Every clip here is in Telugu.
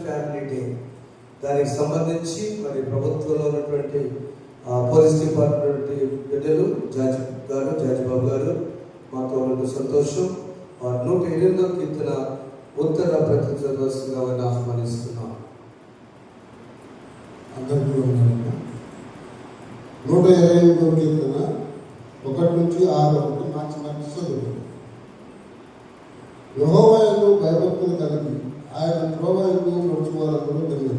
Family day. దానికి సంబంధించి మరి ప్రభుత్వంలో ఉన్నటువంటి పోలీస్ డిపార్ట్మెంట్ బిడ్డలు జాజి బాబు గారు మాతో ఉన్న సంతోషం. 108వ కీర్తన ఉత్తర ప్రతిగా ఆహ్వానిస్తున్నాం. అందరికీ 128వ కీర్తన 1 నుంచి 6 వరకు మార్చి చదువు. యెహోవాయందు భయభక్తులు కలిగి ఆయన త్రోవయందు నడుచువారందరూ ధన్యులు.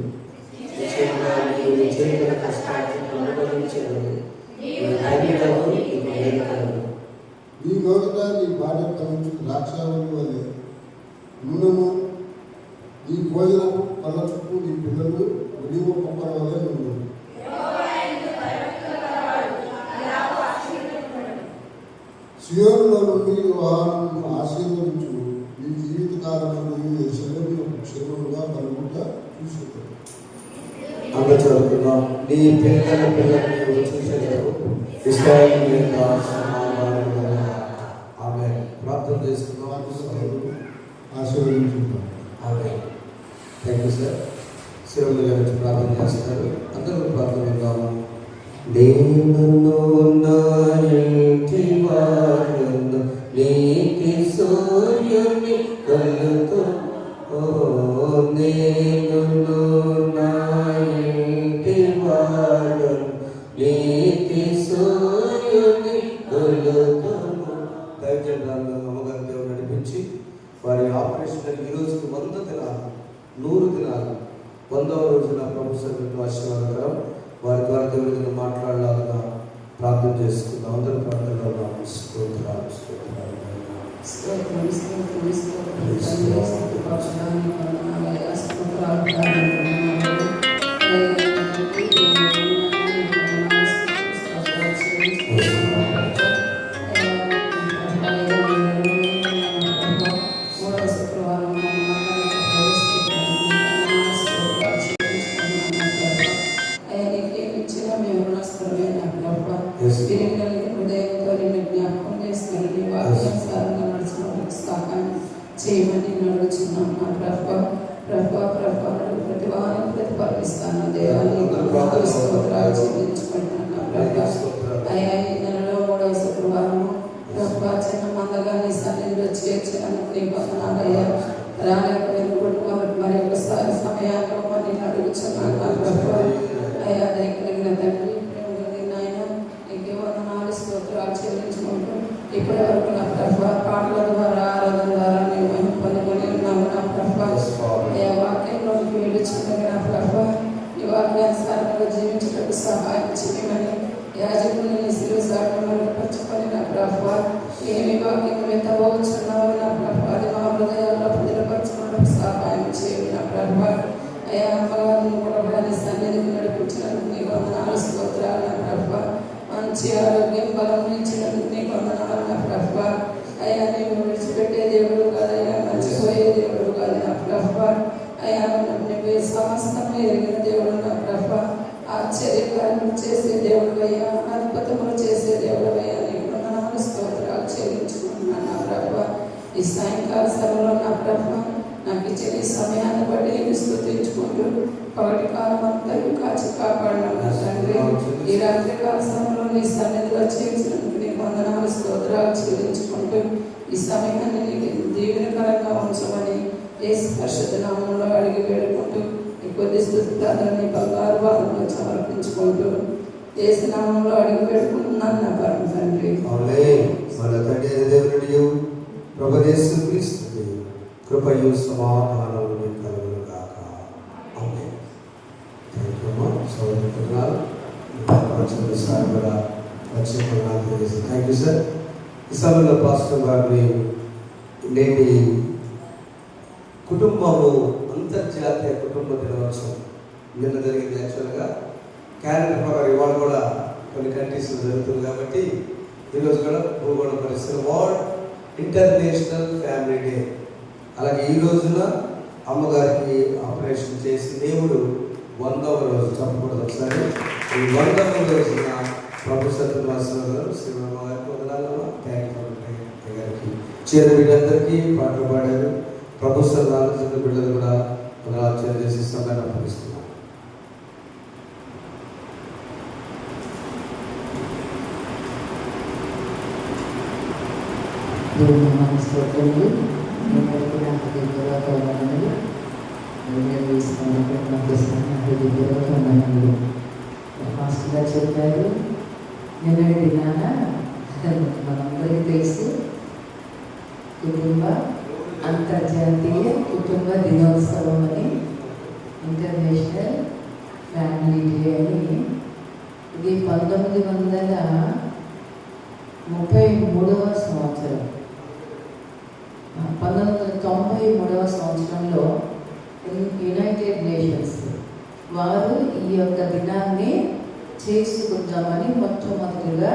నీ నోటిట నీ భార్య నుంచి ద్రాక్షావళి వలె నూనెను, నీ భోజనపు కళ్ళ చుట్టూ నీ పిల్లలు ఒలివ కొబ్బరి వలె నుండు. సియోనులో నుండి యెహోవాను ఆశీర్వదించు. నీ జీవితకాలంలో యెరూషలేమును క్షేమముగా కలుగుట చూసుకుంటాడు. చదువుతున్నాం. నీ పిల్లలను చూసేటప్పుడు ఇశ్రాయేలు ఆమె ప్రార్థన చేసుకున్నాం. ఆశీర్వదించుకుంటాం. ఆమె థ్యాంక్ యూ సార్. శివుడు గారు ప్రార్థన చేస్తారు. అందరూ ప్రార్థన విందాము. నేను నాయంటి వాడను నీకి సూర్యుని కలుతో. నేను నాయంటి వాడను నీకి సూర్యుని కలుతో. దైవజనులను అమ్మగారి దేవుడు నడిపించి వారి ఆపరేషన్ ఈ రోజుకి 100 దినాలు 100 దినాలు 100వ రోజున ప్రభు సన్నిధిలో ఆశీర్వాదకరం. వారి ద్వారా దేవుడితో మాట్లాడాలని ప్రార్థన చేసుకుందాం. అందరూ ప్రార్థనలో చేయమని నడుచున్నాం. నా ప్రభా ప్రతి వారం ప్రతిపాదిస్తాను. దేవాన్ని స్తోత్రాలు చెల్లించుకుంటున్నాను. నా ప్రభా అయ్యా ఈ నెలలో 3వ శుక్రవారం ప్రభా చిన్న మందగా నీ సన్నిధిలో చేర్చడానికి నీ వందనాలయ్యా. రాలేకపోయిన కుటుంబం మరి ఒకసారి సమయాల్లో మరి అడుగుతున్నాను. నా ప్రభా అయ్యా దయగలిగిన తండ్రి నాయన నీకే వందనాలు స్తోత్రాలు చెల్లించుకుంటూ ఇప్పటి వరకు నా ప్రభా పాటల ద్వారా ఆరాధన ద్వారా మేము పొందుకొని ఉన్నాము. నా ప్రభా అయ్యా వాక్యంలోకి వెళ్ళుచుండగా నా ప్రభా ఈ వాక్యానుసారంగా జీవించడానికి సహాయం చేయమని యాజకుని శిలువ సాటం పరచుకొని నా ప్రభా ఏమి వాక్యం ఎత్తబోచున్నావు నా ప్రభా అది మా హృదయాల్లో భద్రపరచుకోవడానికి సహాయం చేయండి. నా ప్రభా అయ్యా అమ్మగారిని కూడా నీ సన్నిధికి నడిపించినందుకు నీ వందనాలు స్తోత్రాలు. నా ప్రభా మంచి ఆరోగ్యం బలం ఇచ్చినందుకు నీ వందనాలు. నా ప్రభా అయ్యా నీవు విడిచిపెట్టే దేవుడు కాదయ్యా, మర్చిపోయే దేవుడు కాదు. నా ప్రభా అయ్యా నువ్వే సమస్తం ఎరిగిన దేవుడు. నా ప్రభా ఆశ్చర్యకార్యములు చేసే దేవుడు అయ్యా, అద్భుతములు చేసే దేవుడు అయ్యా. నీ వందనాలు స్తోత్రాలు చెల్లించుకుంటున్నాను. నా ప్రభా ఈ సాయంకాల సమయంలో నా ప్రభా నాకు ఇచ్చిన ఈ సమయాన్ని బట్టి నేను స్తుతించుకుంటూ పగటి కాలం అంతా కాచి కాపాడిన తండ్రి ఈ రాత్రి కాల సమయంలో నీ సన్నిధిలో చేర్చినందుకు నీ వందనాలు స్తోత్రాలు చెల్లించుకుంటూ ఈ సమయాన్ని నీకు దీవెనకరంగా ఉంచమని యేసు పరిశుద్ధ నామములో అడిగి వేడుకుంటూ ఈ కొద్ది స్తుతి ప్రార్థనని బంగారు వారంలో సమర్పించుకుంటూ యేసు నామములో అడిగి వేడుకుంటున్నాను నా పరమ తండ్రి. మన తండ్రి దేవుడు ప్రభు యేసు క్రీస్తు కృపయు సమాధానము కలుగును గాక. ఆమేన్. Thank you sir. ఈ సమయంలో పాస్టర్ గారిని నేటి కుటుంబము అంతర్జాతీయ కుటుంబ దినోత్సవం నిన్న జరిగింది. యాక్చువల్గా క్యాలెండర్ ప్రకారం ఇవాళ కూడా కొన్ని కంట్రీస్లో జరుగుతుంది కాబట్టి ఈరోజు కూడా భూగోళ పరిస్థితులు వరల్డ్ ఇంటర్నేషనల్ ఫ్యామిలీ డే. అలాగే ఈ రోజున అమ్మగారికి ఆపరేషన్ చేసి దేవుడు 100వ రోజు చెప్పకూడదు ఒకసారి. ఈ 100వ రోజున ప్రభు సత్యవాసరావు గారు శ్రీమమ్మ గారికి వదనాలమ్మా. థ్యాంక్ యూ గారికి చేరు బిడ్డందరికీ పాటలు పాడారు. ప్రభు సత్యవాసరావు బిడ్డలు కూడా వదనాలు చేసి దేవుని మనస్తోత్రములు ఎన్నటికీ నాకు హృదయపూర్వక వందనములు. హృదయపూర్వక వందనములు. మాస్టర్ గారు చెప్పారు, నిన్నటి దినాన మనందరికీ తెలుసు అంతర్జాతీయ కుటుంబ దినోత్సవం అని, ఇంటర్నేషనల్ ఫ్యామిలీ డే అని. ఇది 1933వ సంవత్సరం, 1993వ సంవత్సరంలో యునైటెడ్ నేషన్స్ వారు ఈ యొక్క దినాన్ని చేసుకుందామని మొట్టమొదటిగా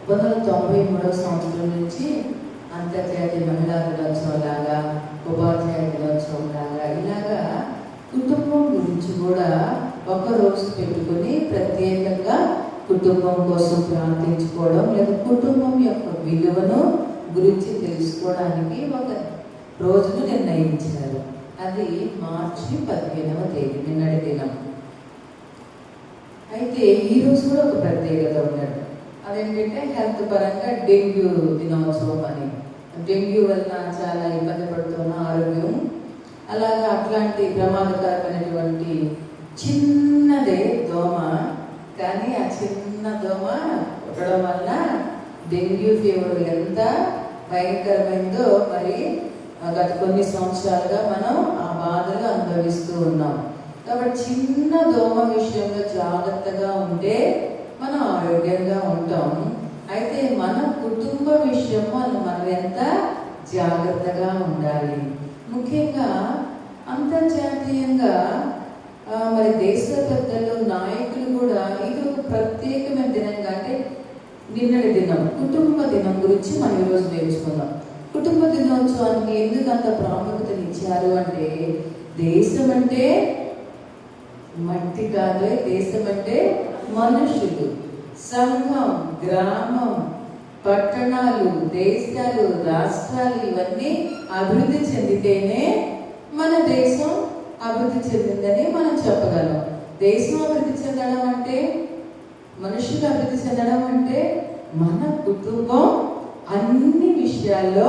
1993వ సంవత్సరం నుంచి అంతర్జాతీయ మహిళా దినోత్సవం లాగా, ఉపాధ్యాయ దినోత్సవం లాగా ఇలాగా కుటుంబం గురించి కూడా ఒక రోజు పెట్టుకొని ప్రత్యేకంగా కుటుంబం కోసం ప్రార్థించుకోవడం, లేదా కుటుంబం యొక్క విలువను గురించి తెలుసుకోవడానికి ఒక రోజును నిర్ణయించారు. అది మార్చి 15వ తేదీ, నిన్నటి దినం. అయితే ఈరోజు కూడా ఒక ప్రత్యేకత ఉన్నది. అదేంటంటే హెల్త్ పరంగా డెంగ్యూ దినోత్సవం అని. డెంగ్యూ వల్ల చాలా ఇబ్బంది పడుతున్న ఆరోగ్యం, అలాగా అట్లాంటి ప్రమాదకరమైనటువంటి చిన్నదే దోమ, కానీ ఆ చిన్న దోమ ఉండడం వల్ల డెంగ్యూ ఫీవర్ ఎంత భయంకరమైందో మరి గత కొన్ని సంవత్సరాలుగా మనం ఆ బాధలు అనుభవిస్తూ ఉన్నాం. కాబట్టి చిన్న దోమ విషయంలో జాగ్రత్తగా ఉంటే మనం ఆరోగ్యంగా ఉంటాం. అయితే మన కుటుంబ విషయంలో మనం ఎంత జాగ్రత్తగా ఉండాలి. ముఖ్యంగా అంతర్జాతీయంగా మరి దేశ పెద్దలు, నాయకులు కూడా ఇది ఒక ప్రత్యేకమైన దినంగా, అంటే నిన్నటి దినం కుటుంబ దినం గురించి మనం ఈరోజు నేర్చుకుందాం. కుటుంబ దినోత్సవానికి ఎందుకు అంత ప్రాముఖ్యతనిచ్చారు అంటే, దేశం అంటే మట్టి కాదు, దేశం అంటే మనుషులు, సంఘం, గ్రామం, పట్టణాలు, దేశాలు, రాష్ట్రాలు ఇవన్నీ అభివృద్ధి చెందితేనే మన దేశం అభివృద్ధి చెందిందని మనం చెప్పగలం. దేశం అభివృద్ధి చెందడం అంటే, మనుషులు అభివృద్ధి చెందడం అంటే మన కుటుంబం అన్ని విషయాల్లో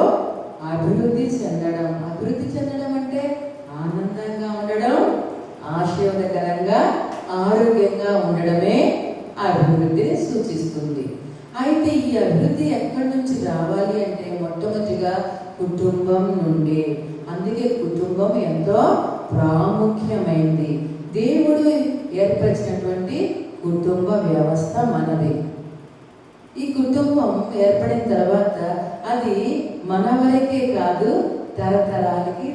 అభివృద్ధి చెందడం. అభివృద్ధి చెందడం అంటే ఆనందంగా ఉండడం, ఆశీర్వాదకరంగా, ఆరోగ్యంగా ఉండడమే అభివృద్ధిని సూచిస్తుంది. అయితే ఈ అభివృద్ధి ఎక్కడి నుంచి రావాలి అంటే మొట్టమొదటిగా కుటుంబం నుండి. అందుకే కుటుంబం ఎంతో ప్రాముఖ్యమైంది. దేవుడు ఏర్పరిచినటువంటి కుటుంబ వ్యవస్థ మనది. ఈ కుటుంబం ఏర్పడిన తర్వాత అది మన వరకే కాదు, తరతరాలకి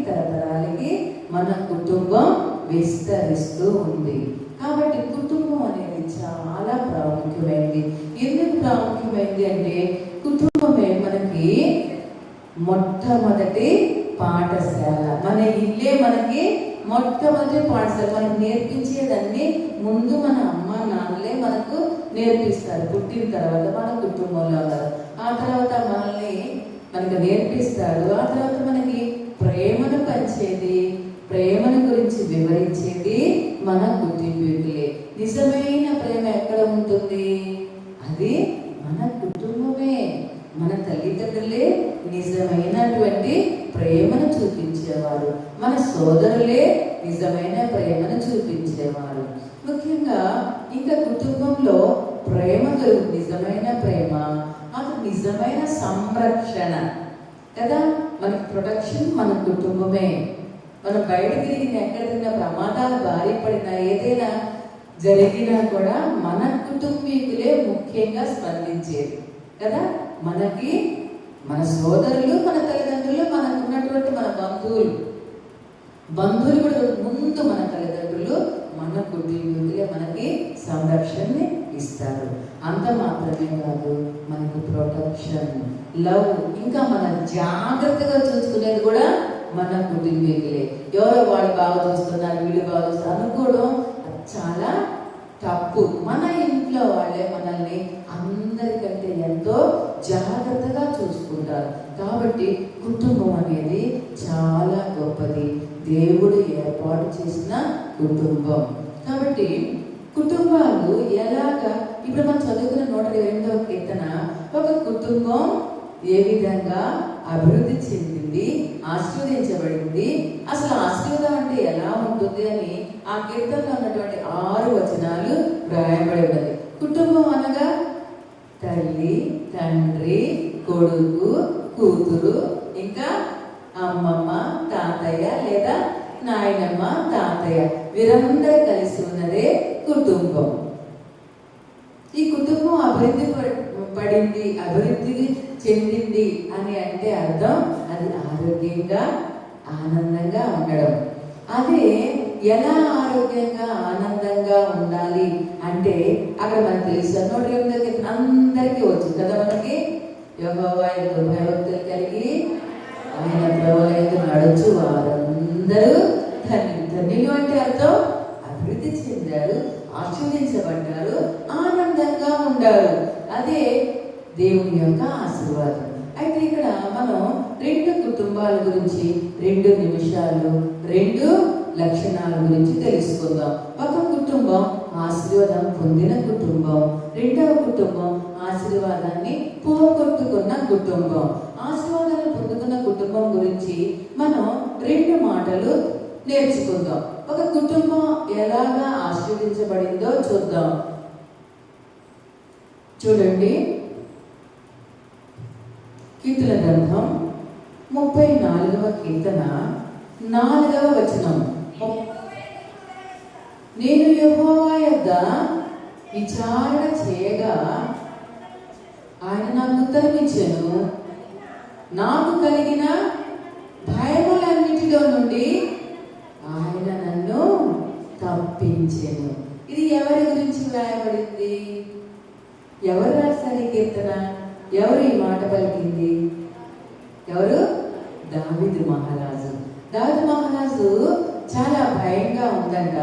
మన కుటుంబం విస్తరిస్తూ ఉంది. కాబట్టి కుటుంబం అనేది చాలా ప్రాముఖ్యమైనది. ఎందుకు ప్రాముఖ్యమైనది అంటే, కుటుంబమే మనకి మొట్టమొదటి పాఠశాల. మన ఇల్లే మనకి మొట్టమొదటి పాఠశాల. మనకు నేర్పించేదాన్ని ముందు మన అమ్మ నాన్నలే మనకు నేర్పిస్తారు. పుట్టిన తర్వాత మన కుటుంబంలో ఉన్నారు, ఆ తర్వాత మనకు నేర్పిస్తాడు. ఆ తర్వాత మనకి ప్రేమను పంచేది, ప్రేమను గురించి వివరించేది మన కుటుంబీకులే. నిజమైన ప్రేమ ఎక్కడ ఉంటుంది? అది మన కుటుంబమే. మన తల్లిదండ్రులే నిజమైనటువంటి ప్రేమను చూపించేవారు. మన సోదరులే నిజమైన ప్రేమను చూపించేవారు. ముఖ్యంగా ఇంకా కుటుంబంలో ప్రేమ దొరుకుతుంది, నిజమైన ప్రేమ, అది నిజమైన సంరక్షణ కదా. మనకి ప్రొటెక్షన్ మన కుటుంబమే. మనం బయట తిరిగిన, ఎక్కడ తిరిగిన, ప్రమాదాలు బారి పడినా, ఏదైనా జరిగినా కూడా మన కుటుంబీకులే ముఖ్యంగా స్పందించేది కదా. మనకి మన సోదరులు, మన తల్లిదండ్రులు, మనకు ఉన్నటువంటి మన బంధువులు కూడా ముందు మన తల్లిదండ్రులు, మన కుటుంబీకులే మనకి సంరక్షణని ఇస్తారు. అంత మాత్రమే కాదు, మనకు ప్రొటెక్షన్, లవ్, ఇంకా మన జాగ్రత్తగా చూసుకునేది కూడా మన కుటుంబీకులే. ఎవరో వాళ్ళు బాగా చూస్తున్నారు, వీళ్ళు బాగా చూస్తున్నారు అనుకోవడం చాలా తప్పు. మన ఇంట్లో వాళ్ళే మనల్ని అందరికంటే ఎంతో జాగ్రత్తగా చూసుకుంటారు. కాబట్టి కుటుంబం అనేది చాలా గొప్పది, దేవుడు ఏర్పాటు చేసిన కుటుంబం. కాబట్టి కుటుంబాలు ఎలాగా, ఇప్పుడు మనం చదువుకున్న 128వ కీర్తన, ఒక కుటుంబం ఏ విధంగా అభివృద్ధి చెందింది, ఆశీర్వదించబడింది. అసలు ఆశీర్వాదం అంటే ఎలా ఉంటుంది అని ఆ కీర్తనలో ఉన్నటువంటి 6 వచనాలు వ్రాయబడి ఉన్నది. కుటుంబం అనగా తల్లి, తండ్రి, కొడుకు, కూతురు, ఇంకా అమ్మమ్మ, తాతయ్య లేదా నాయనమ్మ, తాతయ్య, వీరందరూ కలిసి ఉన్నదే కుటుంబం. ఈ కుటుంబం అభివృద్ధి పడింది, అభివృద్ధి చెందింది అని అంటే అర్థం అది ఆరోగ్యంగా, ఆనందంగా ఉండడం. అదే ఎలా ఆరోగ్యంగా, ఆనందంగా ఉండాలి అంటే అక్కడ మనకు తెలుసు 108 అందరికీ వచ్చు కదా మనకి. యెహోవా యందు భయభక్తులు కలిగి ఆయన త్రోవలందు నడుచు వారందరూ ధన్యులు. ధన్యులు అంటే అర్థం అభివృద్ధి చెందారు, ఆశీర్వదించబడ్డారు, ఆనందంగా ఉండారు. అదే దేవుని యొక్క ఆశీర్వాదం. అయితే ఇక్కడ మనం 2 కుటుంబాల గురించి 2 నిమిషాలు 2 లక్షణాల గురించి తెలుసుకుందాం. ఒక కుటుంబం ఆశీర్వాదం పొందిన కుటుంబం, రెండవ కుటుంబం ఆశీర్వాదాన్ని పోగొట్టుకున్న కుటుంబం. ఆశీర్వాదాన్ని పొందుకున్న కుటుంబం గురించి మనం 2 మాటలు నేర్చుకుందాం. ఒక కుటుంబం ఎలాగా ఆశీర్వదించబడిందో చూద్దాం. చూడండి, కీర్తన గ్రంథం 34వ కీర్తన 4వ వచనం. నేను యెహోవా యొద్ద విచారణ చేయగా ఆయన నాకు ఉత్తరం ఇచ్చెను. నాకు కలిగిన భయములన్నిటిలో నుండి ఆయన నన్ను తప్పించెను. ఇది ఎవరి గురించి వ్రాయబడింది? ఎవరు రాశారు ఈ కీర్తన? ఎవరు ఈ మాట పలికింది? ఎవరు? దావీదు మహారాజు. దావీదు మహారాజు చాలా భయంగా ఉందంట.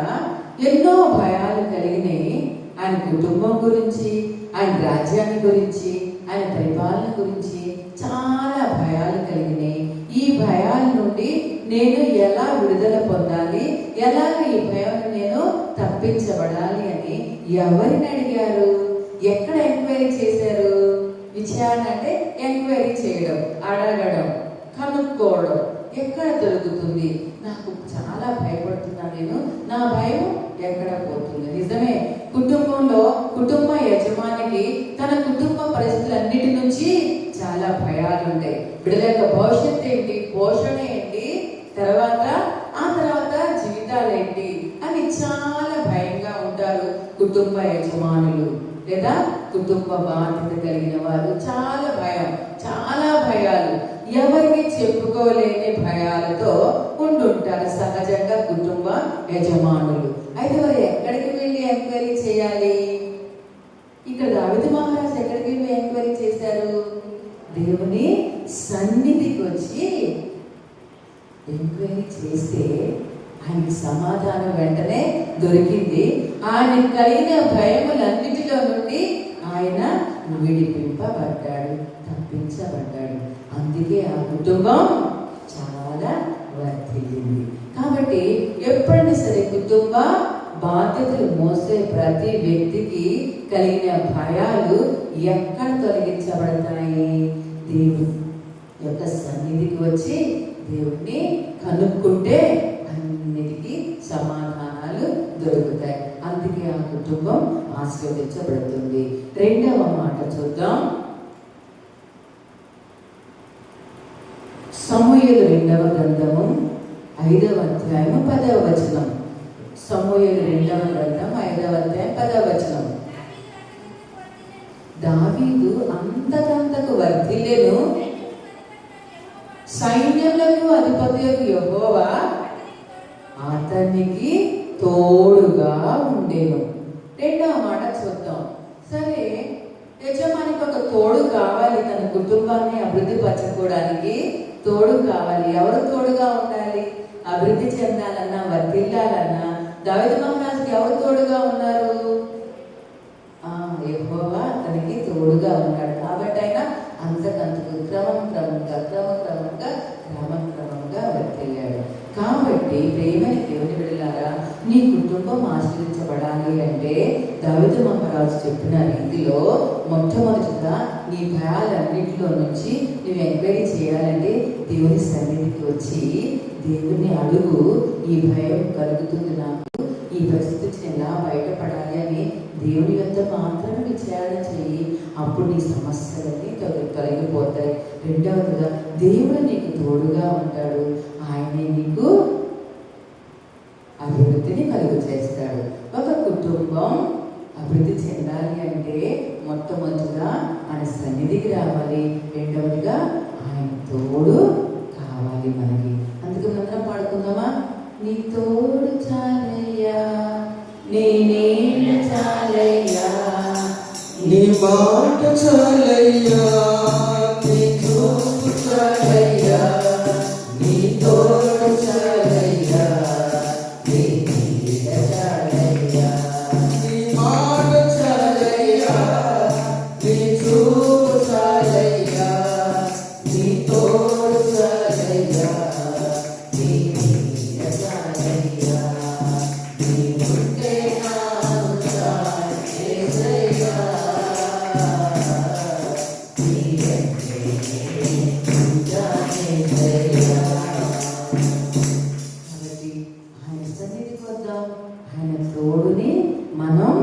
ఎన్నో భయాలు కలిగినాయి. ఆయన కుటుంబం గురించి, ఆయన రాజ్యాన్ని గురించి, ఆయన పరిపాలన గురించి చాలా భయాలు కలిగినాయి. ఈ భయాల నుండి నేను ఎలా విడుదల పొందాలి, ఎలాగ ఈ భయం నేను తప్పించబడాలి అని ఎవరిని అడిగారు? ఎక్కడ ఎంక్వైరీ చేశారు? విచారణ అంటే ఎంక్వైరీ చేయడం, అడగడం, కనుక్కోవడం. ఎక్కడ దొరుకుతుంది? నాకు చాలా భయపడుతున్నా నేను, నా భయం ఎక్కడ పోతుంది? నిజమే, కుటుంబంలో కుటుంబ యజమానికి తన కుటుంబ పరిస్థితులన్నిటి నుంచి చాలా భయాలు ఉంటాయి. బిడ్డల యొక్క భవిష్యత్తు ఏంటి, పోషణ ఏంటి, ఆ తర్వాత జీవితాలు ఏంటి అని చాలా భయంగా ఉంటారు కుటుంబ యజమానులు లేదా కుటుంబ బాధ్యత కలిగిన వారు. చాలా భయం, చాలా భయాలు, ఎవరికి చెప్పుకోలేని భయాలతో ఉండుంటారు సహజంగా కుటుంబ యజమానులు. అయితే వారు ఎక్కడికి వెళ్ళి ఎంక్వైరీ చేయాలి? ఇక్కడ దావీదు మహారాజు ఎక్కడికి వెళ్ళి ఎంక్వైరీ చేశారు? దేవుని సన్నిధికి వచ్చి ఎంక్వైరీ చేస్తే ఆయనకి సమాధానం వెంటనే దొరికింది. ఆయన కలిగిన భయములన్నిటిలో నుండి ఆయన విడిపింపబడ్డాడు, తప్పించబడ్డాడు. అందుకే ఆ కుటుంబం చాలా వర్ధిల్లింది. కాబట్టి ఎప్పుడైనా సరే కుటుంబ బాధ్యతలు మోసే ప్రతి వ్యక్తికి కలిగిన భయాలు ఎక్కడ తొలగించబడతాయి? దేవుని యొక్క సన్నిధికి వచ్చి దేవుణ్ణి కనుక్కుంటే అన్నిటికీ సమాధానాలు దొరుకుతాయి. అందుకే ఆ కుటుంబం ఆశీర్వదించబడుతుంది. రెండవ మాట చూద్దాం. సమూయేలు 2వ గ్రంథము 5వ అధ్యాయము 10వ వచనం. సమూయేలు 2వ గ్రంథం 5వ అధ్యాయం 10వ వచనం. దావీదు అంతకంతకు వర్ధిల్లెను, సైన్యములకు అధిపతియగు యెహోవా అతనికి తోడుగా ఉండేను. రెండవ మాట చూద్దాం. సరే, యజమానికి ఒక తోడు కావాలి, తన కుటుంబాన్ని అభివృద్ధి పరచుకోవడానికి తోడు కావాలి. ఎవరు తోడుగా ఉండాలి? అభివృద్ధి చెందాలన్నా, వర్ధిల్లాలన్నా దావీదు మహారాజుకి ఎవరు తోడుగా ఉన్నారు? యెహోవా అతనికి తోడుగా ఉన్నాడు. కాబట్టి ఆయన అంతకంతకు క్రమక్రమంగా వర్ధిల్లాడు. కాబట్టి ప్రేమని దేవుని బిడ్డలారా, నీ నీ కుటుంబం ఆశీర్వదించబడాలి అంటే దావీదు మహారాజు చెప్పిన రీతిలో మొట్టమొదటిగా నీ భయాలన్నింటిలో నుంచి నువ్వు ఎంక్వైరీ చేయాలంటే దేవుని సన్నిధికి వచ్చి దేవుని అడుగు, ఈ భయం కలుగుతుంది నాకు, ఈ పరిస్థితి నుంచి ఎలా బయటపడాలి అని దేవుని యొక్క మాత్రమే విచారణ చేయి. అప్పుడు నీ సమస్యలన్నీ తొలగిపోతాయి. రెండవదిగా దేవుడు నీకు తోడుగా ఉంటాడు. ఆయనే నీకు అభివృద్ధిని కలుగు చేస్తాడు. ఒక కుటుంబం అభివృద్ధి చెందాలి అంటే మొట్టమొదటిగా ఆయన సన్నిధికి రావాలి. రెండవదిగా ఆయన తోడు కావాలి మనకి. అందుకే మనం పాడుకుందామా? నీ తోడు చాలయ్యా, నీ నీడ చాలయ్యా, నీ మాట చాలయ్యా, నీ చూపు చాలయ్యా, నీ తోడు చాలయ్యా, నీ నీడ చాలయ్యా, నీ మాట చాలయ్యా, నీ చూపు చాలయ్యా, నీ తోడు చాలయ్యా, నీ నీడ చాలయ్యా, నీ ఉంటే నాకు చాలు యేసయ్యా, నీ వెంటే ఉంటానేసయ్యా. కాబట్టి ఆయన సన్నిధికి వద్దాం, ఆయన తోడుని మనం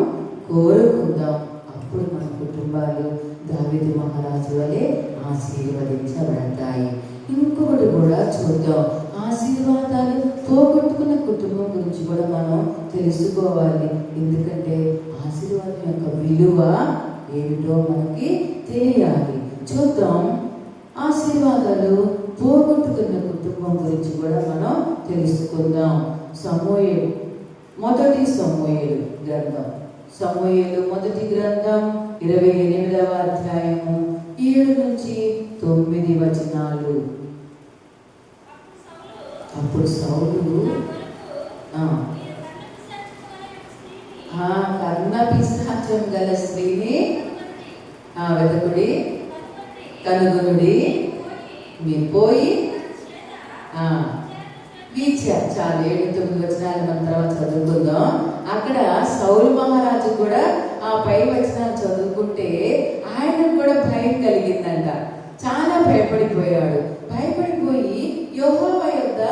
కోరుకుందాం. అప్పుడు మన కుటుంబాలు దావీదు మహారాజు వలె ఆశీర్వదించబడతాయి. ఇంకొకటి కూడా చూద్దాం. ఆశీర్వాదాలు పోగొట్టుకున్న కుటుంబం గురించి కూడా మనం తెలుసుకోవాలి. ఎందుకంటే ఆశీర్వాదం యొక్క విలువ ఏమిటో మనకి తెలియాలి. చూద్దాం. ఆశీర్వాదాలు పోగొట్టుకున్న కుటుంబం గురించి కూడా మనం తెలుసుకుందాం. సమూయేలు, మొదటి సమూయేలు గ్రంథం, సమూయేలు మొదటి గ్రంథం 28వ అధ్యాయము 7 నుంచి 9 వచనాలు. అప్పుడు సౌలు కర్ణ పిశాచం గల స్త్రీని వెతకుడి, కనుగొనుడి, మీరు పోయి చాలా 7-9 వచనాలు మన తర్వాత చదువుకుందాం. అక్కడ సౌలు మహారాజు కూడా ఆ పై వచనాలు చదువుకుంటే ఆయనకు కూడా భయం కలిగిందంట. చాలా భయపడిపోయాడు. భయపడిపోయి యెహోవా యొద్ద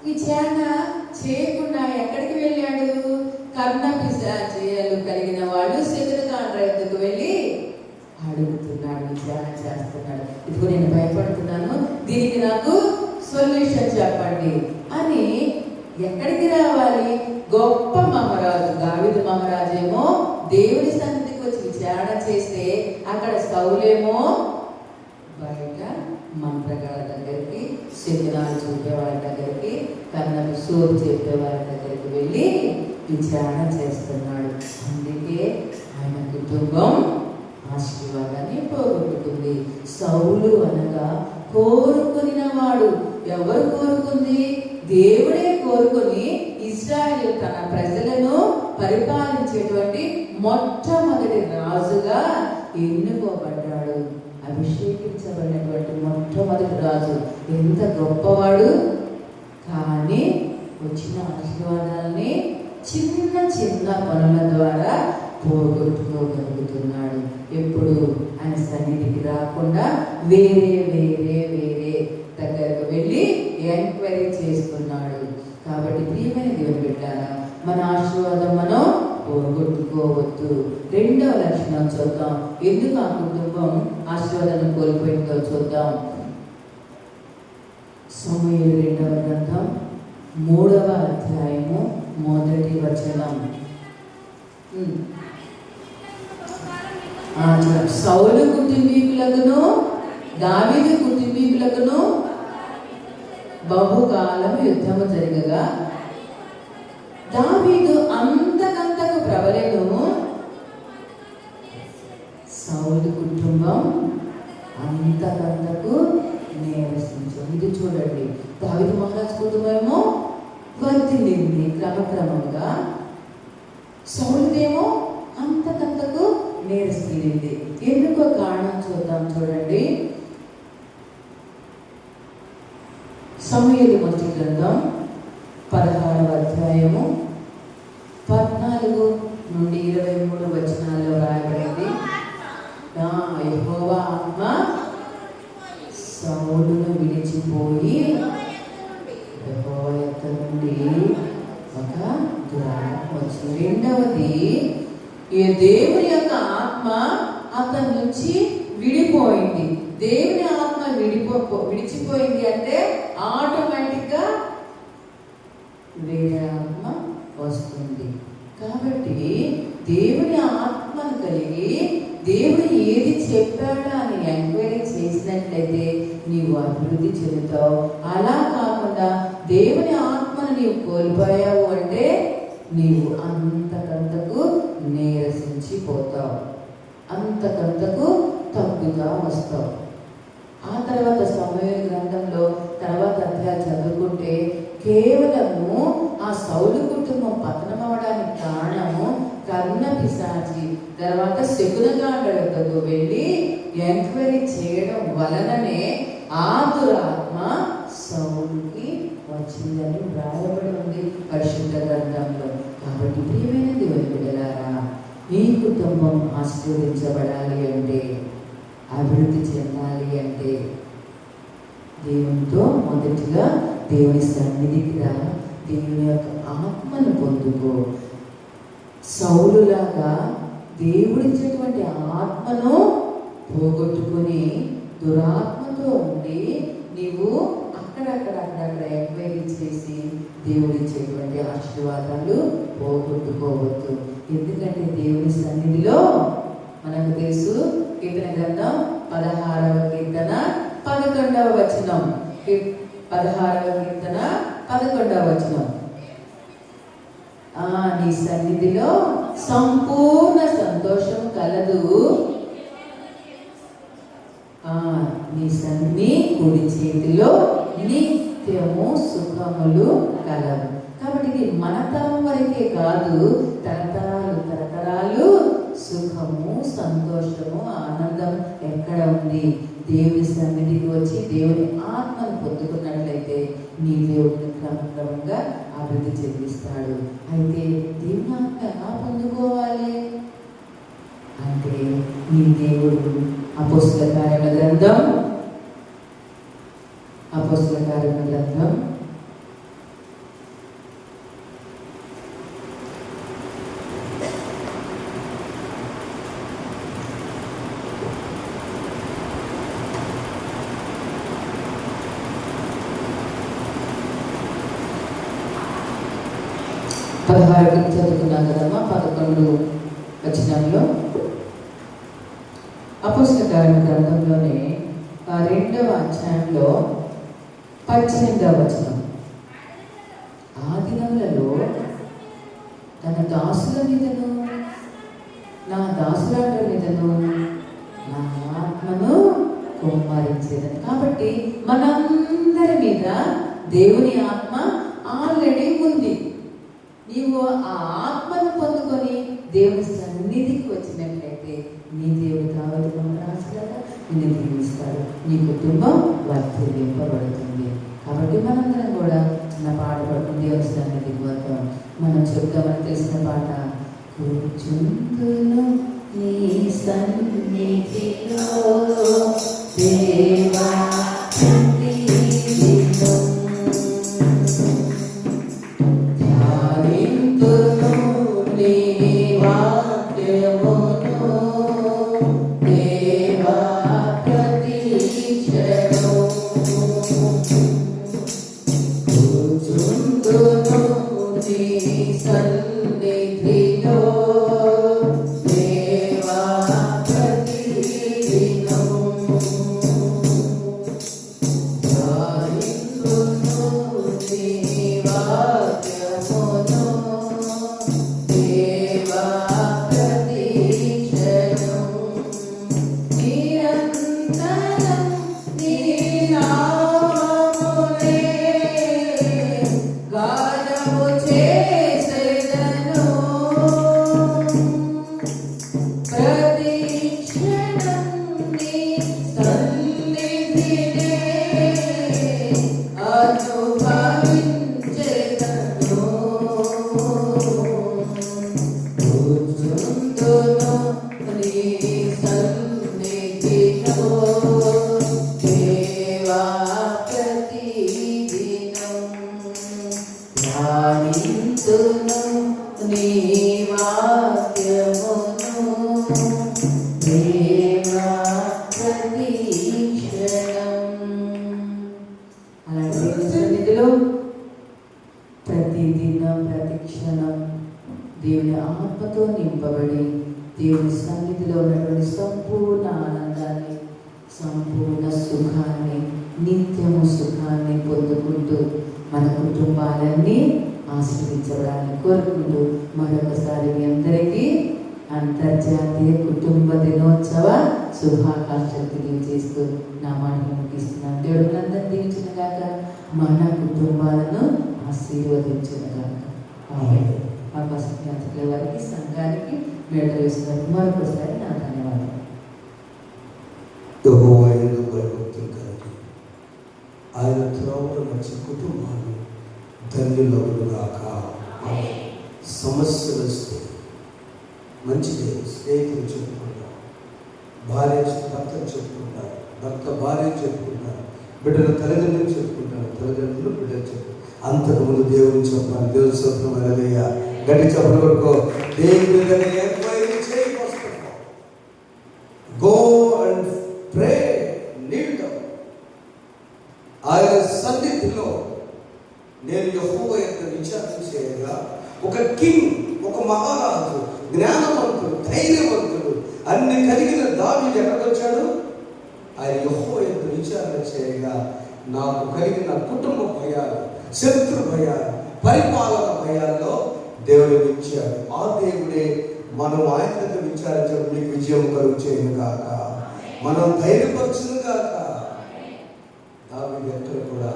విచారణ చేయకుండా ఎక్కడికి వెళ్ళాడు? కర్ణ పిశాచాలు కలిగిన వాళ్ళు శత్రుతాండ్ర యొద్దకు వెళ్ళి అడుగుతున్నాడు, విచారణ చేస్తున్నాడు. ఇదిగో నేను భయపడుతున్నాను, దీనికి నాకు సొల్యూషన్ చెప్పండి అని. ఎక్కడికి రావాలి? గొప్ప మహారాజు దావీదు మహారాజేమో దేవుని సన్నిధికి వచ్చి విచారణ చేస్తే, అక్కడ సౌలేమో బయట మంత్రగాళ్ళ దగ్గరికి, శకునాలు చూపేవాళ్ళ దగ్గరికి, కన్నకు సోపు చెప్పేవాళ్ళ దగ్గరికి వెళ్ళి విచారణ చేస్తున్నాడు. అందుకే ఆయన కుటుంబం ఆశీర్వాదాన్ని పోగొట్టుకుంది. సౌలు అనగా కోరుకున్న వాడు. ఎవరు కోరుకుంది? దేవుడే కోరుకొని ఇశ్రాయేలు తన ప్రజలను పరిపాలించేటువంటి మొట్టమొదటి రాజుగా ఎన్నుకోబడ్డాడు. అభిషేకించబడినటువంటి మొట్టమొదటి రాజు. ఎంత గొప్పవాడు! కానీ వచ్చిన ఆశీర్వాదాలని చిన్న చిన్న పనుల ద్వారా పోగొట్టుకోగలుగుతున్నాడు. ఎప్పుడు ఆయన సన్నిధికి రాకుండా వేరే వేరే వేరే దగ్గరకు వెళ్ళి ఎంక్వైరీ చేస్తున్నాడు. కాబట్టి ప్రియమైన దేవుని బిడ్డారా, మన ఆశీర్వాదం మనం పోగొట్టుకోవద్దు. రెండవ లక్షణం చూద్దాం. ఎందుకు ఆ కుటుంబం ఆశీర్వాదాన్ని కోల్పోయిందో చూద్దాం. సమూయేలు 2వ గ్రంథం 3వ అధ్యాయము 1వ వచనం. సౌలు కుటుంబీకులకును దావీదు కుటుంబీకులకును బహుకాలం యుద్ధము జరగగా దావీదు అంతకంతకు ప్రబలెను, సౌలు కుటుంబం అంతకంతకు నీరసించు. ఇది చూడండి, దావీదు మహారాజు కుటుంబమేమో వర్ధిల్లింది క్రమక్రమంగా, సౌలుదేమో అంతకంతకు నీరసిల్లింది. ఎందుకో కారణం చూద్దాం. చూడండి, సమూయేలు మొదటి గ్రంథం 16వ అధ్యాయము ఒక దురాత్మ వచ్చింది. రెండవది, ఈ దేవుని యొక్క ఆత్మ అతని నుంచి విడిపోయింది. దేవుని ఆత్మ విడిచిపోయింది అంటే ఆటోమేటిక్గా వేరే ఆత్మ వస్తుంది. కాబట్టి దేవుని ఆత్మను కలిగి దేవుడు ఏది చెప్పాడా అని ఎంక్వైరీ చేసినట్లయితే నీవు అభివృద్ధి చెందుతావు. అలా కాకుండా దేవుని ఆత్మను నీవు కోల్పోయావు అంటే నీవు అంతకంతకు నీరసించిపోతావు, అంతకంతకు తగ్గుతా వస్తావు. ఆ తర్వాత సమూయేలు గ్రంథంలో తర్వాత అధ్యాయం చదువుకుంటే కేవలము ఆ సౌలు కుటుంబం పతనం అవడానికి కారణము కర్ణ పిశాచి తర్వాత శకునగాండకు వెళ్ళి ఎంక్వైరీ చేయడం వలననే ఆ దురాత్మ సౌలుకి వచ్చిందని వ్రాయబడి ఉంది పరిశుద్ధ గ్రంథంలో. కాబట్టి ప్రియమైన దేవుని బిడ్డలారా, మీ కుటుంబం ఆశీర్వదించబడాలి అంటే, అభివృద్ధి చెందాలి అంటే దేవునితో మొదటిగా దేవుని సన్నిధికి రా, దేవుని యొక్క ఆత్మను పొందుకో. సౌలులాగా దేవుడిచ్చేటువంటి ఆత్మను పోగొట్టుకుని దురాత్మతో ఉండి నీవు అక్కడక్కడ ఎంక్వైరీ చేసి దేవుడిచ్చేటువంటి ఆశీర్వాదాలు పోగొట్టుకోవద్దు. ఎందుకంటే దేవుని సన్నిధిలో మనకు తెలుసు, కీర్తన గ్రంథం 16వ కీర్తన 11వ వచనం, 16వ కీర్తన 11వ వచనం, నీ సన్నిధిలో సంపూర్ణ సంతోషం కలదు, నీ కుడి చేతిలో నిత్యము సుఖములు కలవు. కాబట్టి ఇది మన తరం వరకే కాదు, తరతరాలు సుఖము, సంతోషము, ఆనందం ఎక్కడ ఉంది? దేవుని సన్నిధికి వచ్చి దేవుని ఆత్మను పొందుకున్నట్లయితే నీ దేవుడిని క్రమంగా అభివృద్ధి చెందిస్తాడు. అయితే దేవుని ఆత్మ ఎలా పొందుకోవాలి అంటే నీ దేవుడు అపోస్తల కార్యముల గ్రంథం 16 చదువుకున్నాం కదమ్మా. 11 వచనంలో అపోస్తల కార్యముల గ్రంథంలోనే 2వ అధ్యాయంలో 18వ వచనం, ఆ దినములలో తన దాసుల మీదను నా దాసురాట మీదను నా ఆత్మను కుమ్మరించేదని. కాబట్టి మనందరి మీద దేవుని ఆత్మ ఆల్రెడీ ఉంది. నీవు ఆ ఆత్మను పొందుకొని దేవుని సన్నిధికి వచ్చినట్లయితే నీ దేవుడు కావాలి రాసులాగా నిన్ను దీవిస్తాడు, నీ కుటుంబం వర్ధిల్లింపబడుతుంది. కాబట్టి మనందరం కూడా చిన్న పాట పడుతుంది, దేవుని సన్నిధికి వద్దాం. మనం చెప్తామని తెలిసిన పాట, కూర్చుందును నీ సన్నిధిలో దేవా గాజము చేసేద సును నీ వాక్యమును దేవా ప్రతిక్షణం. అలాంటి దేవుని సన్నిధిలో ప్రతిదినం ప్రతిక్షణం దేవుని ఆత్మతో నింపబడి దేవుని సన్నిధిలో ఉన్నటువంటి సంపూర్ణ ఆనందాన్ని, సంపూర్ణ సుఖాన్ని, నిత్యము సుఖాన్ని పొందుకుంటూ మన కుటుంబాలన్నీ ఆశీర్వించడాన్ని కోరుకుంటూ మరొకసారి మీ అందరికీ అంతర్జాతీయ కుటుంబ దినోత్సవ శుభాకాంక్షలు తెలియజేస్తూ నా మాటను ముగిస్తున్నాను. దేవుడు అందరినీ దీవించిన గాక, మన కుటుంబాలను ఆశీర్వదించిన గాక. అవకాశం వారికి, సంఘానికి, మేడ వేస్తున్నారు. మరొకసారి నా ధన్యవాదాలు. యెహోవా యందు భయభక్తులు కలిగి ఆయన త్రోవలో నడిచే కుటుంబాలు ధన్యులగుగాక. సమస్యలు వస్తే మంచిదే, స్నేహితులు చెప్పుకుంటారు, భార్య భర్తను చెప్పుకుంటారు, భర్త భార్య చెప్పుకుంటారు, బిడ్డలు తల్లిదండ్రులు చెప్పుకుంటారు, తల్లిదండ్రులు బిడ్డలు చెప్పుకుంటారు. అంతకుముందు దేవుని చెప్పాలి. దేవుని స్వప్నం అలయ్య గట్టి చెప్పలు కొట్టుకో. దేవుని దగ్గర ఎంక్వైరీ చేయకొస్తున్నాం. Go and pray, kneel down. ఆయన సన్నిధిలో నేను యెహోవా యొక్క విచారణ చేయగా ఒక కింగ్, ఒక మహారాజు, జ్ఞానవంతుడు, ధైర్యవంతుడు, అన్ని కలిగిన దావీదు ఎక్కడికి వచ్చాడు? ఆయన యెహోవా యొక్క విచారణ చేయగా నాకు కలిగిన కుటుంబ భయాలు, శత్రు భయాలు, పరిపాలన భయాల్లో దేవుడు ఇచ్చాడు. ఆ దేవుడే మనం ఆయనతో విచారించడం మీకు విజయం కలుగు చేయను గాక, మనం ధైర్యపరచును గాక. దావీదు ఎక్కడ కూడా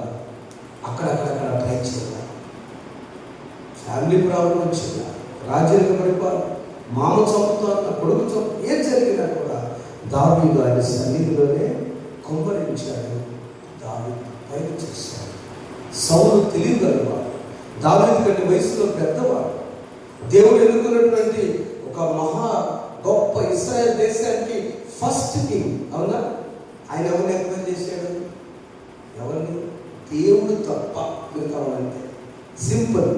అక్కడక్కడ ట్రై చేయాలి. ఫ్యామిలీ ప్రాబ్లం వచ్చిందా, రాజ్యాంగ పరిపాలన, మామ చంపుతున్న, కొడుకు చంపు, ఏం జరిగినా కూడా దావీదు ఆయన సన్నిధిలోనే కుమ్మరించాడు. దావీదు పైకి చేశాడు. సౌలు తెలియగలవాడు, దావీదు కంటే వయసులో పెద్దవాడు, దేవుడు ఎన్నుకున్నటువంటి ఒక మహా గొప్ప ఇశ్రాయేల్ దేశానికి ఫస్ట్ కింగ్. అవునా? ఆయన ఎవరిని ఎంక్వైరీ చేశాడు? ఎవరిని? దేవుడు తప్ప. మీరు కావాలంటే సింపుల్.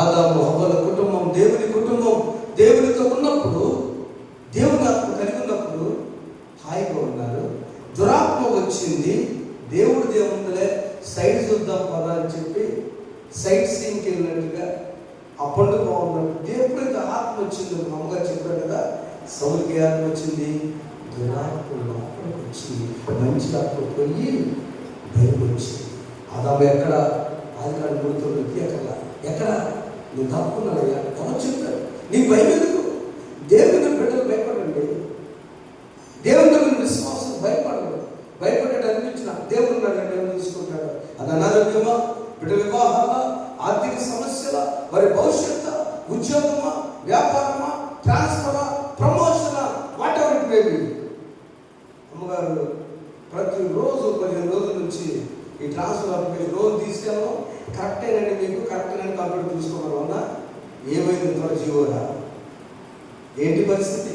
ఆదాము హవ్వల కుటుంబం దేవుని కుటుంబం. దేవునితో ఉన్నప్పుడు, దేవుని ఆత్మ కలిగి ఉన్నప్పుడు హాయిగా ఉన్నారు. దురాత్మ వచ్చింది, దేవుడు దేవుడులే సైడ్ చూద్దాం పదా అని చెప్పి సైట్ సీన్కి వెళ్ళినట్టుగా ఆ పండు బాగున్నట్టు ఎప్పుడైతే ఆత్మ వచ్చిందో, మామూలుగా చెప్పాడు కదా, సౌలుకి ఆత్మ వచ్చింది, దురాత్మ లోపలికి వచ్చింది, మంచి ఆత్మ పోయి బయటకు వచ్చింది. ఆదాము ఎక్కడ? ఆదికాండం 3:9 ఎక్కడ నువ్వు దాక్కున్నానయ్యా? ఎవరు చెప్పారు? నీకు భయం ఎందుకు? దేవుని బిడ్డలు భయపడండి. దేవుని విశ్వాసం భయపడదు. భయపడ్డాడు అనిపించిన దేవుడు దేవుడు తీసుకుంటాడు. అది అనారోగ్యమా, బిడ్డ వివాహాల, ఆర్థిక సమస్యల, వారి భవిష్యత్తు, ఉద్యోగమా, వ్యాపారమా, ట్రాన్స్ఫరా, ప్రమోషనా, whatever it may be. అమ్మగారు ప్రతిరోజు 15 రోజుల నుంచి ఈ ట్రాన్స్ఫర్ అప్లికేషన్ రోజు తీసుకెళ్ళడం కరెక్ట్ అయినండి, మీకు కరెక్ట్ అయిన కంప్యూటర్ తీసుకోవడం వల్ల ఏమైంది? త్వర జీవోరా ఏంటి పరిస్థితి?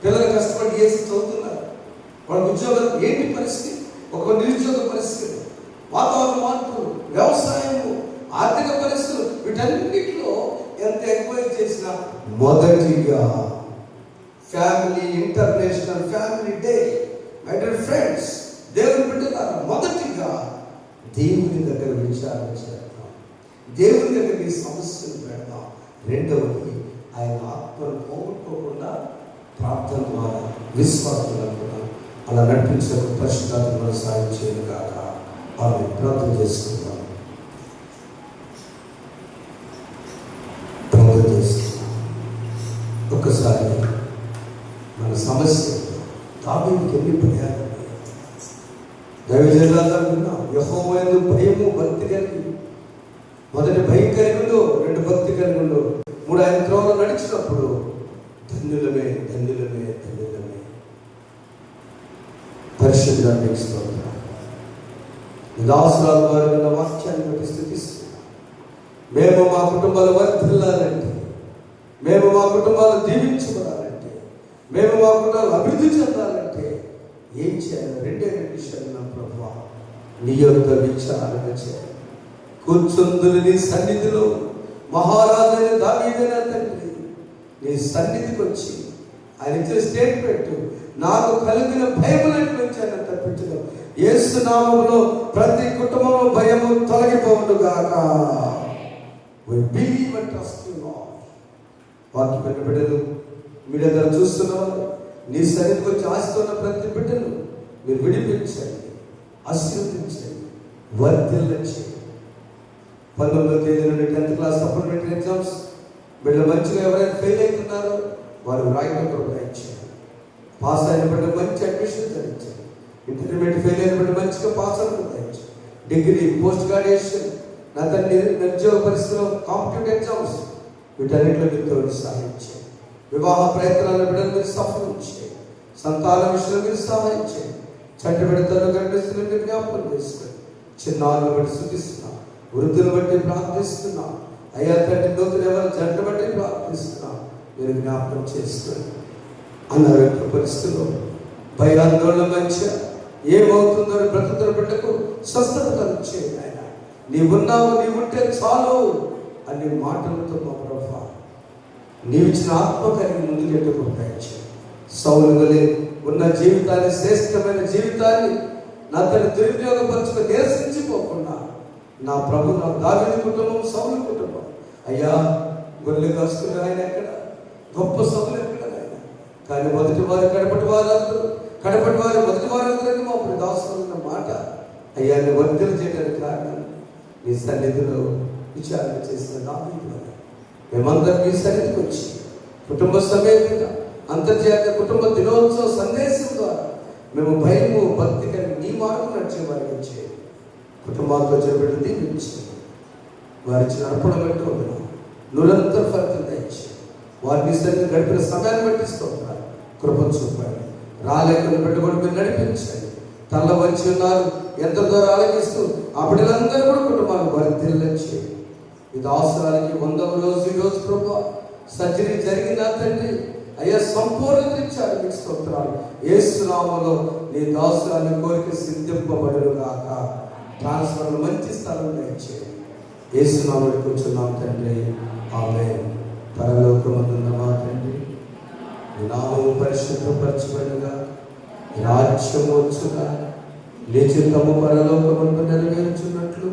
పిల్లలు కష్టపడి చేసి చదువుతున్నారు, వాళ్ళ ఉద్యోగాలు ఏంటి పరిస్థితి? ఒక నిరుద్యోగ పరిస్థితి, వాతావరణ మార్పులు, వ్యవసాయము, ఆర్థిక పరిస్థితులు, వీటన్నిటిలో ఎంత ఎంక్వైరీ చేసినా మొదటిగా family, international family day, my dear friends, దేవుని బిడ్డలారా, మొదటిగా దేవుని దగ్గర విచారణ చేద్దాం, దేవుని దగ్గర ఈ సమస్యలు పెడదాం. రెండవది ఆయన ఆత్మను పోగొట్టుకోకుండా ప్రార్థన ద్వారా విశ్వాసం కూడా అలా నడిపించే పరిశుద్ధాత్మ సాయం చేయను కాక. వాళ్ళు ప్రార్థన చేసుకుందాం. ప్రార్థన చేసుకుందాం. ఒక్కసారి మన సమస్య దావీదుకి ఎన్ని భయాలు దైవజనులందరూ విన్నాం. యెహోవా యందు భయము, భక్తి కలిగి, మొదటి భయం కలిగి ఉండు, 2 భక్తి కలిగి ఉండు, 3 ఆయన త్రోవలో నడిచినప్పుడు ధన్యులమే, ధన్యులమే, ధన్యులమే. పరిశుద్ధానికి స్తోత్రం. దాసురాలు వారు విన్న వాక్యాన్ని బట్టి స్థుతిస్తున్నాం. మేము మా కుటుంబాలు వర్ధిల్లాలంటే, మేము మా కుటుంబాలు దీవించబడాలంటే, మేము మా కుటుంబాలు అభివృద్ధి చెందాలంటే ఏం చేయాలి? 2 విషయాలు నా ప్రభువా, నీ యొక్క విచారణ చేయాలి. కూర్చుందులు నీ సన్నిధిలో మహారాజైన దావీదైన తండ్రి నీ సన్నిధికి వచ్చి ఆయన ఇచ్చిన స్టేట్మెంట్, నాకు కలిగిన భయములన్నిటి నుంచి ఆయన తప్పించడం. యేసు నామములో ప్రతి కుటుంబంలో భయము తొలగిపోవును గాక. We believe and trust in God. వాక్యమైన బిడ్డలు, మీడియా ద్వారా చూస్తున్నవారు, నీ సన్నిధికి వచ్చి ఆశిస్తున్న ప్రతి బిడ్డను మీరు విడిపించండి, ఆశీర్వదించండి, వర్ధిల్లండి. 19వ తేదీ నుండి 10th క్లాస్ సప్లిమెంటరీ ఎగ్జామ్స్ బిడ్డలు మంచిగా ఎవరైనా ఫెయిల్ అవుతున్నారో వారు రాయడం ప్రయత్నించండి. పాస్ అయిన బిడ్డ మంచి అడ్మిషన్ ధరించండి. ఇంటర్మీడియట్ ఫెయిల్ అయిన బిడ్డ మంచిగా పాస్ అవ్వడం ప్రయత్నించండి. డిగ్రీ, పోస్ట్ గ్రాడ్యుయేషన్, నా తండ్రి నిరుద్యోగ పరిస్థితుల్లో కాంపిటేటివ్ ఎగ్జామ్స్, వీటన్నిటిలో మీరు సహాయం చేయండి. వివాహ ప్రయత్నాల బిడ్డలు మీరు సఫలం చేయండి. సంతాన విషయంలో మీరు సహాయం చేయండి. చంటి బిడ్డలను కనిపిస్తున్న మీరు జ్ఞాపకం చేసుకోండి. చిన్నారులు బట్టి శుద్ధిస్తున్నాం, వృద్ధులు బట్టి ప్రార్థిస్తున్నాం. అయ్యా తండ్రి నూతన ఎవరు జంట బట్టి ప్రార్థిస్తున్నాం, మీరు జ్ఞాపకం చేసుకోండి. అనారోగ్య పరిస్థితుల్లో భయాందోళన మంచిగా ఏమవుతుందో బ్రతుకుతున్న బిడ్డకు స్వస్థత కలిగించేయండి. ఆయన నీవున్నావు, నీవుంటే చాలు అనే మాటలతో మా ప్రభా నీవిచ్చిన ఆత్మ కలిగి ముందుకెట్టుకు ప్రయత్నించండి. సౌలు వలె ఉన్న జీవితాన్ని, శ్రేష్టమైన జీవితాన్ని నా తన దుర్వినియోగపరుచుకొని నిరసించిపోకుండా నా ప్రభు, నా దావీదు కుటుంబం, సౌలు కుటుంబం, అయ్యా గొర్రెలు కాసుకున్న ఆయన ఎక్కడ, గొప్ప సౌలు ఎక్కడ ఆయన, కానీ మొదటి వారు కడపటి వారు మొదటి వారందరికీ మా దాసులు ఉన్న మాట అయ్యా నీ వర్ధలు చేయడానికి కారణం నీ సన్నిధిలో విచారణ చేసిన దావీదు. మేమందరం మీ సన్నిధికి వచ్చి కుటుంబ సమేతంగా అంతర్జాతీయ కుటుంబ దినోత్సవ సందేశం ద్వారా మేము భయము, భక్తి కలిగి నీ మార్గం నడిచే వారికి చేయండి. కుటుంబాలతో చేపట్టి దీవించండి. వారి ఇచ్చిన అర్పణ బట్టి వదలం, నిరంతర ఫలితం దయచేయండి. వారిని సరిగ్గా గడిపిన సమయాన్ని బట్టి స్తోత్రాలు, కృప చూపండి. రాలేకుండా పెట్టుబడి మీరు నడిపించండి. తల్ల వచ్చి ఉన్నారు, ఎంత ద్వారా ఆలకిస్తూ ఆ బిడ్డలందరూ కూడా కుటుంబాలు వర్ధిల్లండి. ఇది అవసరానికి 100వ రోజు ఈరోజు ప్రభు సర్జరీ జరిగిన తండ్రి అయ్యా సంపూర్ణత ఇచ్చారు, మీకు స్తోత్రాలు. యేసు నామములో నీ దాసురాలి కోరిక సిద్ధింపబడును గాక. ట్రాన్స్ఫర్లో మంచి స్థలం దయచేయండి. యేసు నామములో కూర్చున్నాం తండ్రి, ఆమేన్. పరలోకమందున్న మా తండ్రి, నీ నామము పరిశుద్ధపరచబడుగా, రాజ్యము వచ్చుగా, నీ చిత్తము పరలోకమందు నెరవేర్చున్నట్లు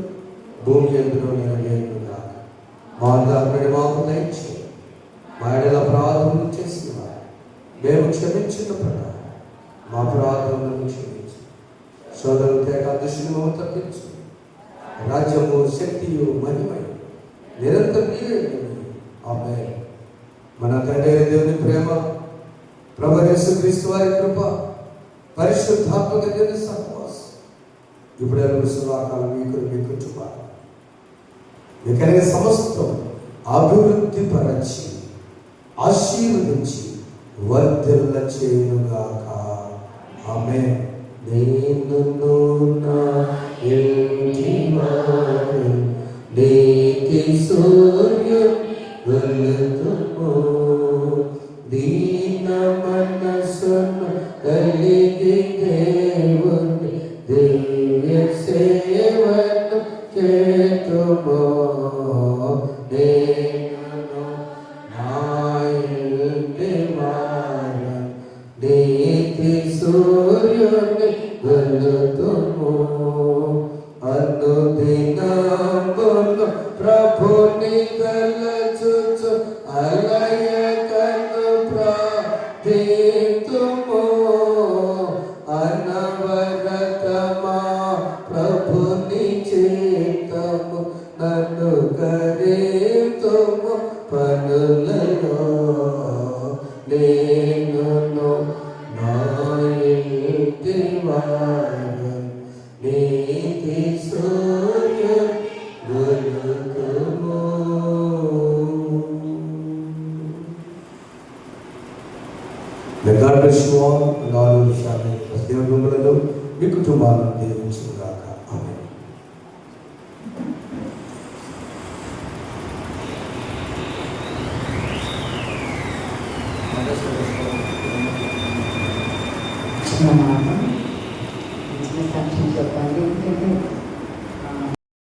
భూమి యందును నెరవేరుగా. మా దాన్ని మాకు దయచేయండి. మా ఎడల అపరాధములు చేసిన వారు మేము క్షమించిన ప్రకారం మా అపరాధములను క్షమించు. సోదరులు తేట దృష్టిని తప్పించు. రాజ్యము, శక్తియు, మహిమయు నిరంతరం నీవే. ఆమేన్. మన తండ్రి దేవుని ప్రేమ, ప్రభు యేసుక్రీస్తు వారి కృప, పరిశుద్ధాత్మక దేవుని సహవాసం ఇప్పుడు సదాకాలం మీకు, మీ కుటుంబాలు మీ కలిగే సమస్తం అభివృద్ధి పరచి ఆశీర్వదించి వర్ధిల్ల చేయుగాక. ఆమేన్. నేను నా ఇంటి వారు నీతి సూర్యుడు వెలుగుము, దీన మనసును కలిగి దేవుని దివ్య సేవను చేతుము. నేను నా ఇంటి వారు నీతి సూర్యుని వెలుగుము, అనుదినమును ప్రభుని గలచుచు అలయకను ప్రార్థితుము. అనవరతమా ప్రభుని చిత్తము నన్ను కరీతుము పనులలో. నేను నా ఇంటి వారు నీతి సూర్యుడు వెలుగుము. God bless you all and all your family. దేవుడులను మీ కుటుంబాలను దీవించుగాక. ఆమేన్. చిన్న సాక్ష్యం చెప్పాలి.